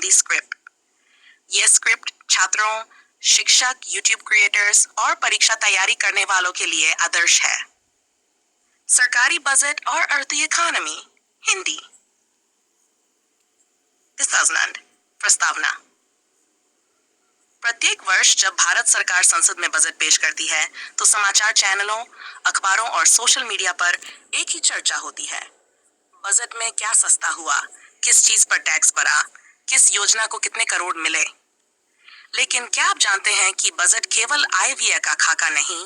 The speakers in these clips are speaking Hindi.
हिंदी स्क्रिप्ट। यह स्क्रिप्ट छात्रों, शिक्षक, यूट्यूब क्रिएटर्स और परीक्षा तैयारी करने वालों के लिए आदर्श है। सरकारी बजट और अर्थीय इकोनॉमी हिंदी। दिशाजनंद प्रस्तावना। प्रत्येक वर्ष जब भारत सरकार संसद में बजट पेश करती है तो समाचार चैनलों, अखबारों और सोशल मीडिया पर एक ही चर्चा होती है। बजट में क्या सस्ता हुआ, किस चीज पर टैक्स बढ़ा, किस योजना को कितने करोड़ मिले। लेकिन क्या आप जानते हैं कि बजट केवल आय व्यय का खाका नहीं,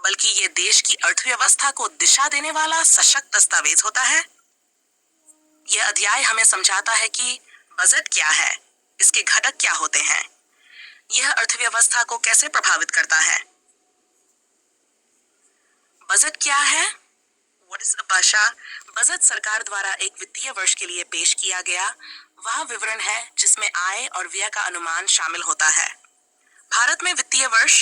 बल्कि ये देश की अर्थव्यवस्था को दिशा देने वाला सशक्त दस्तावेज होता है। यह अध्याय हमें समझाता है कि बजट क्या है, इसके घटक क्या होते हैं, यह अर्थव्यवस्था को कैसे प्रभावित करता है। बजट क्या है? What is a भाषा? बजट सरकार द्वारा एक वित्तीय वर्ष के लिए पेश किया गया वह विवरण है जिसमें आय और व्यय का अनुमान शामिल होता है। भारत में वित्तीय वर्ष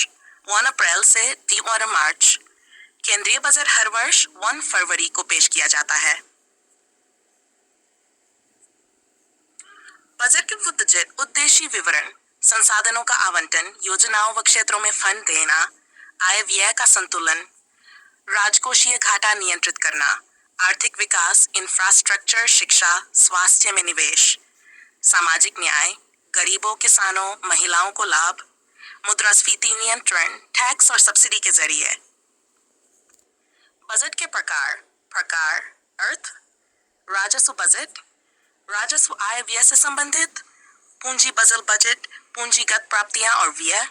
1 अप्रैल से 31 मार्च, केंद्रीय बजट हर वर्ष 1 फरवरी को पेश किया जाता है। बजट के उद्देश्य विवरण: संसाधनों का आवंटन, योजनाओं व क्षेत्रों में फंड देना, आय व्यय का संतुलन, राजकोषीय घाटा नियंत्रित करना, आर्थिक विकास, इंफ्रास्ट्रक्चर, शिक्षा, स्वास्थ्य में निवेश, सामाजिक न्याय, गरीबों, किसानों, महिलाओं को लाभ, मुद्रास्फीति नियंत्रण, टैक्स और सब्सिडी के जरिए। बजट के प्रकार अर्थ: राजस्व बजट, राजस्व आय व्यय से संबंधित, पूंजी बजट, पूंजीगत प्राप्तियां और व्यय,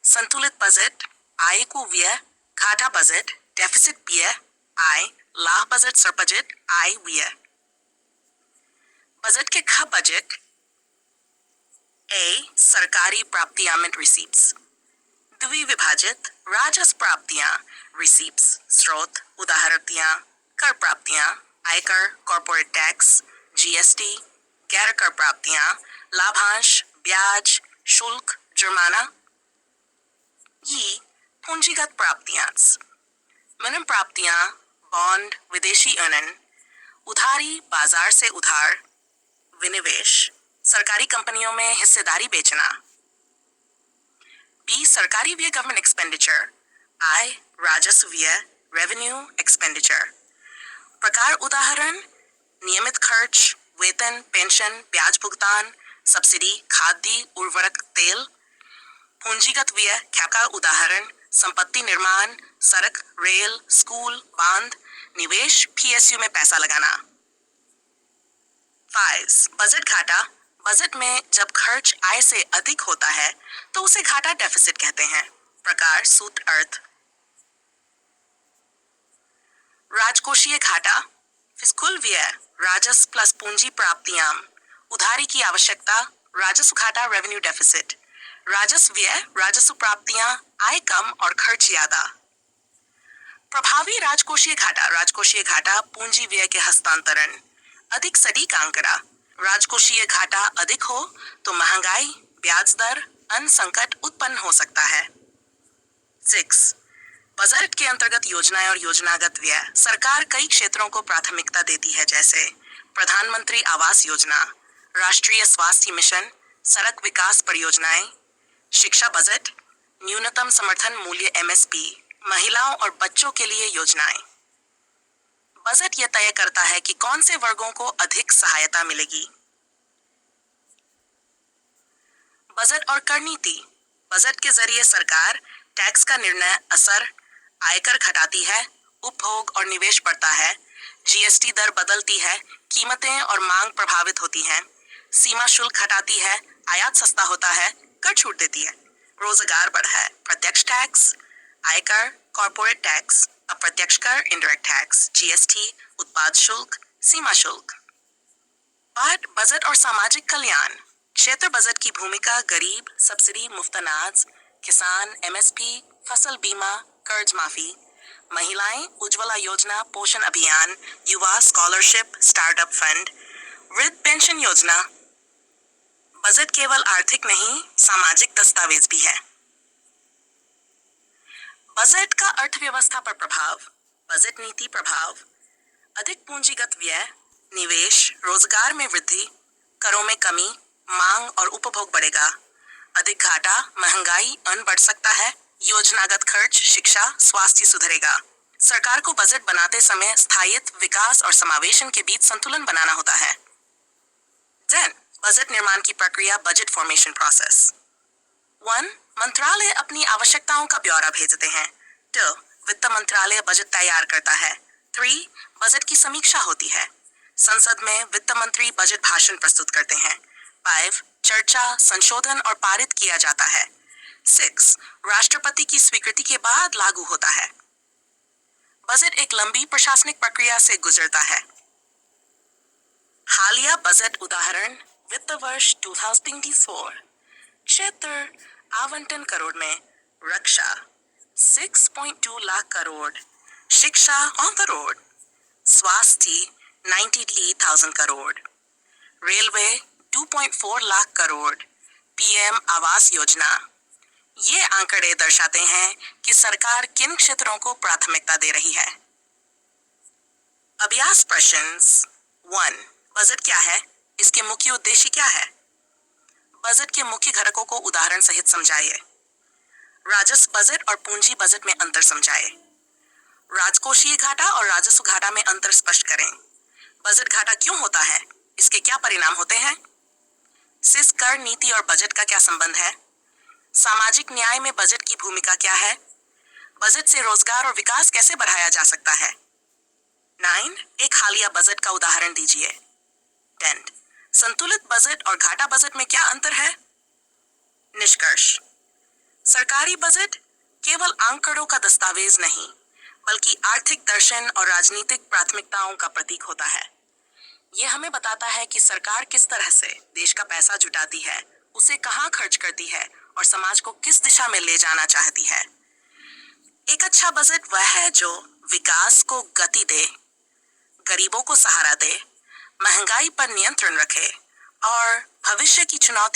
संतुलित बजट, आय को व्यय, घाटा बजट, डेफिसिट व्यय, आय, लाभ बजट, सरबजट, आय व्यय। बजट के ख बजट: ए सरकारी प्राप्तियां में रिसीप्ट्स, द्विविभाजित राजस्व प्राप्तियां रिसीप्ट्स, स्रोत उदाहरणतियां, कर प्राप्तियां, आयकर, कॉर्पोरेट टैक्स, जीएसटी, गैर कर प्राप्तियां, लाभांश, ब्याज, शुल्क, जुर्माना। ये पूंजीगत प्राप्तियां: मिनिमम प्राप्तियां, बॉन्ड, विदेशी अनन, उधारी, बाजार से उधार, विनिवेश, सरकारी कंपनियों में हिस्सेदारी बेचना। बी सरकारी व्यय गवर्नमेंट एक्सपेंडिचर, आय, राजस्व व्यय, रेवेन्यू एक्सपेंडिचर। प्रकार उदाहरण: नियमित खर्च, वेतन, पेंशन, ब्याज भुगतान, सब्सिडी, खाद्य, उर्वरक, तेल। पूंजीगत व्यय का उदाहरण: संपत्ति निर्माण, सड़क, रेल, स्कूल, बांध, निवेश, पीएसयू में पैसा लगाना। 5 बजट घाटा: बजट में जब खर्च आय से अधिक होता है तो उसे घाटा डेफिसिट कहते हैं। प्रकार, सूत्र, अर्थ। राजकोषीय घाटा: फिस्कुल व्यय, राजस्व प्लस पूंजी प्राप्तियां, उधारी की आवश्यकता, राजस्व घाटा, रेवेन्यू डेफिसिट। राजस्व व्यय, राजस्व प्राप्तियां, आय कम और खर्च ज्यादा। प्रभावी राजकोषीय घाटा: राजकोषीय घाटा पूंजी व्यय के हस्तांतरण। अधिक सटीक आंकड़ा: राजकोषीय घाटा अधिक हो तो महंगाई, ब्याज दर, अन्य संकट उत्पन्न हो सकता है। 6 बजट के अंतर्गत योजनाएं और योजनागत व्यय: सरकार कई क्षेत्रों को प्राथमिकता देती है, जैसे प्रधानमंत्री आवास योजना, राष्ट्रीय स्वास्थ्य मिशन, सड़क विकास परियोजनाएं। शिक्षा बजट: न्यूनतम समर्थन मूल्य एमएसपी, महिलाओं और बच्चों के लिए योजनाएं। बजट यह तय करता है कि कौन से वर्गों को अधिक सहायता मिलेगी। बजट और कर नीति: बजट के जरिए सरकार टैक्स का निर्णय असर, आयकर घटाती है, उपभोग और निवेश बढ़ता है, जीएसटी दर बदलती है, कीमतें और मांग प्रभावित होती हैं, सीमा शुल्क घटाती है, आयात सस्ता होता है, कर छूट देती है, रोजगार बढ़ा है, प्रत्यक्ष टैक्स, आयकर, कॉर्पोरेट टैक्स, अप्रत्यक्ष कर, इनडायरेक्ट टैक्स, जीएसटी, उत्पाद शुल्क, सीमा शुल्क। पाठ बजट और सामाजिक कल्याण: क्षेत्र बजट की भूमिका गरीब, सब्सिडी, मुफ्त अनाज, किसान, एमएसपी, फसल बीमा, कर्ज माफी, महिलाएं, उज्ज्वला योजना, पोषण अभियान, युवा, स्कॉलरशिप, स्टार्टअप फंड, वृद्ध पेंशन योजना। बजट केवल आर्थिक नहीं, सामाजिक दस्तावेज भी है। बजट का अर्थव्यवस्था पर प्रभाव: बजट नीति प्रभाव: अधिक पूंजीगत व्यय, निवेश, रोजगार में वृद्धि, करों में कमी, मांग और उपभोग बढ़ेगा। अधिक घाटा, महंगाई, अन्न बढ़ सकता है। योजनागत खर्च, शिक्षा, स्वास्थ्य सुधरेगा। सरकार को बजट बनाते समय स्थायित्व, विकास और समावेशन के बीच संतुलन बनाना होता है। देन बजट निर्माण की प्रक्रिया, बजट फॉर्मेशन प्रोसेस। 1. मंत्रालय अपनी आवश्यकताओं का ब्यौरा भेजते हैं। 2. वित्त मंत्रालय बजट तैयार करता है। 3. बजट की समीक्षा होती है। संसद में वित्त मंत्री बजट भाषण प्रस्तुत करते हैं। 5. चर्चा, संशोधन और पारित किया जाता है। 6. राष्ट्रपति की स्वीकृति के बाद लागू होता है। बजट एक लंबी प्रशासनिक प्रक्रिया से गुजरता है। हालिया बजट उदाहरण, वित्त वर्ष 2024। क्षेत्र आवंटन करोड़ में, रक्षा 6.2 लाख करोड़, शिक्षा ऑन द रोड, स्वास्थ्य 93,000 करोड़, रेलवे 2.4 लाख करोड़, पीएम आवास योजना। ये आंकड़े दर्शाते हैं कि सरकार किन क्षेत्रों को प्राथमिकता दे रही है। अभ्यास प्रश्न 1. बजट क्या है? इसके मुख्य उद्देश्य क्या है? बजट के मुख्य घटकों को उदाहरण सहित समझाइए। राजस्व बजट और पूंजी बजट में अंतर समझाइए। राजकोषीय घाटा और राजस्व घाटा में अंतर स्पष्ट करें। बजट घाटा क्यों होता है? इसके क्या परिणाम होते हैं? सेस कर नीति और बजट का क्या संबंध है? सामाजिक न्याय में बजट की भूमिका क्या है? बजट से रोजगार और विकास कैसे बढ़ाया जा सकता है? 9. एक हालिया बजट का उदाहरण दीजिए। 10. संतुलित बजट और घाटा बजट में क्या अंतर है? निष्कर्ष, सरकारी बजट केवल आंकड़ों का दस्तावेज नहीं, बल्कि आर्थिक दर्शन और राजनीतिक प्राथमिकताओं का प्रतीक होता है। यह हमें बताता है कि सरकार किस तरह से देश का पैसा जुटाती है, उसे कहां खर्च करती है और समाज को किस दिशा में ले जाना चाहती है। एक अच्छा बजट वह है जो विकास को गति दे, गरीबों को सहारा दे, महंगाई पर नियंत्रण रखे और भविष्य की चुनौती